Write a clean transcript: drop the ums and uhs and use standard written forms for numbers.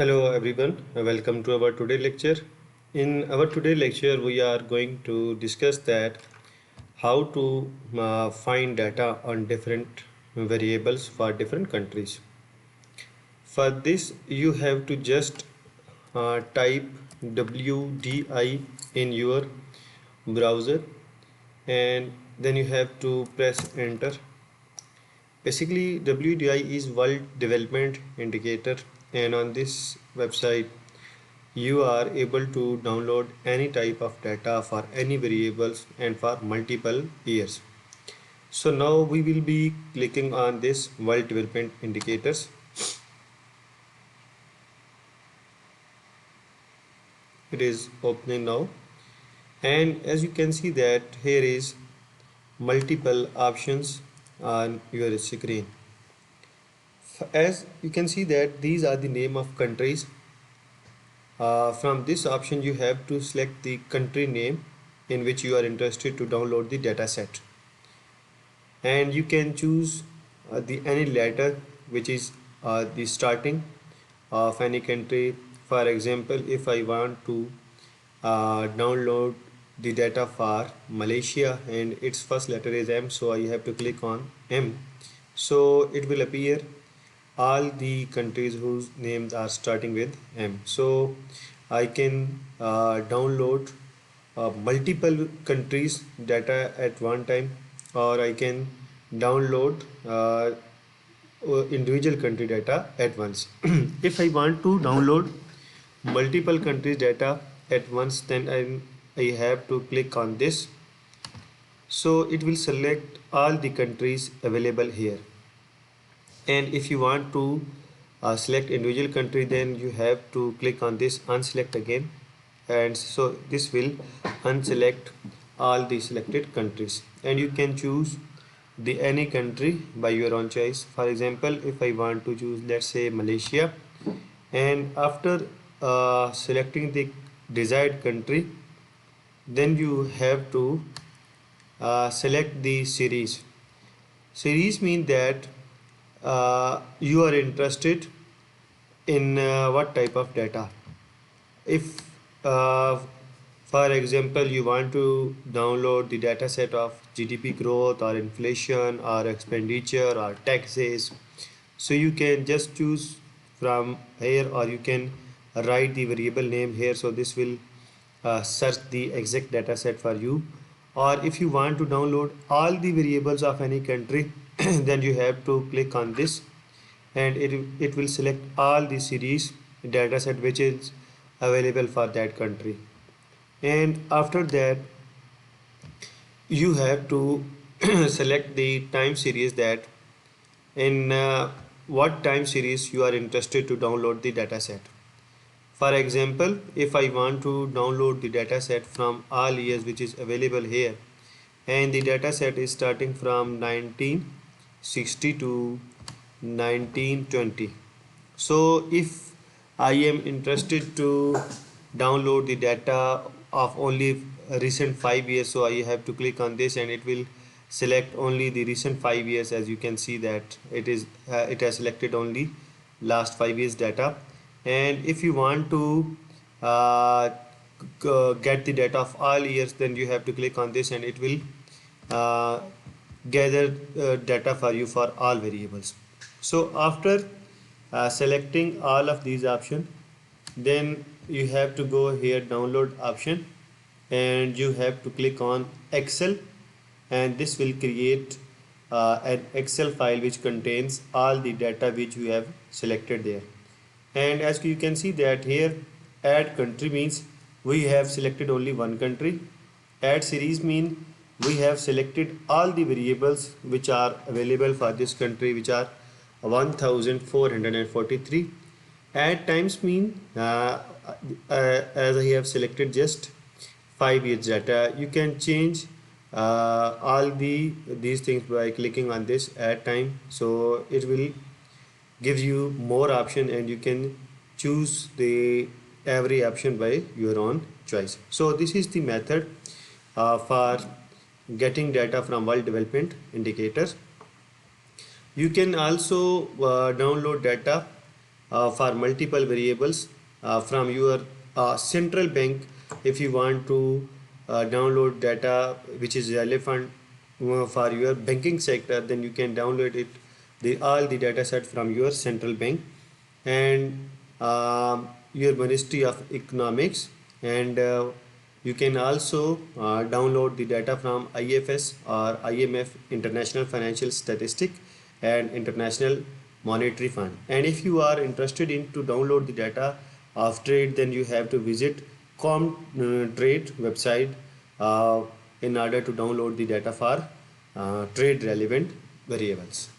Hello everyone, welcome to our today lecture. In our today lecture, we are going to discuss that how to find data on different variables for different countries. For this, you have to just type WDI in your browser and then you have to press enter. Basically, WDI is World Development Indicator, and on this website you are able to download any type of data for any variables and for multiple years. So now we will be clicking on this World Development Indicators. It is opening now, and as you can see that here is multiple options on your screen. As you can see that these are the name of countries. From this option you have to select the country name in which you are interested to download the data set, and you can choose the any letter which is the starting of any country. For example, if I want to download the data for Malaysia and its first letter is M, so I have to click on M. So it will appear all the countries whose names are starting with M. So I can download multiple countries data at one time, or I can download individual country data at once. If I want to download multiple countries data at once, then I have to click on this. So it will select all the countries available here, and if you want to select individual country, then you have to click on this unselect again, and so this will unselect all the selected countries, and you can choose the any country by your own choice. For example, if I want to choose, let's say, Malaysia, and after selecting the desired country, then you have to select the series. Series mean that you are interested in what type of data. If for example you want to download the data set of GDP growth or inflation or expenditure or taxes, so you can just choose from here, or you can write the variable name here, so this will search the exact data set for you. Or if you want to download all the variables of any country, then you have to click on this, and it will select all the series data set which is available for that country. And after that you have to select the time series, that in what time series you are interested to download the data set. For example, if I want to download the data set from all years which is available here, and the data set is starting from 1960 to 1920. So if I am interested to download the data of only recent 5 years, so I have to click on this, and it will select only the recent 5 years. As you can see that it has selected only last 5 years data. And if you want to uh, get the data of all years, then you have to click on this, and it will uh, gather data for you for all variables. So after selecting all of these options, then you have to go here download option, and you have to click on Excel, and this will create an Excel file which contains all the data which you have selected there. And as you can see that here, add country means we have selected only one country. Add series mean we have selected all the variables which are available for this country, which are 1443. Add times mean as I have selected just 5 years data, you can change all these things by clicking on this add time. So it will gives you more option, and you can choose the every option by your own choice. So this is the method for getting data from world development indicators. You can also download data for multiple variables from your central bank. If you want to download data which is relevant for your banking sector, then you can download it, all the data set from your central bank and your Ministry of Economics, and you can also download the data from IFS or IMF, International Financial Statistic, and International Monetary Fund. And if you are interested in to download the data of trade, then you have to visit Trade website uh, in order to download the data for trade relevant variables.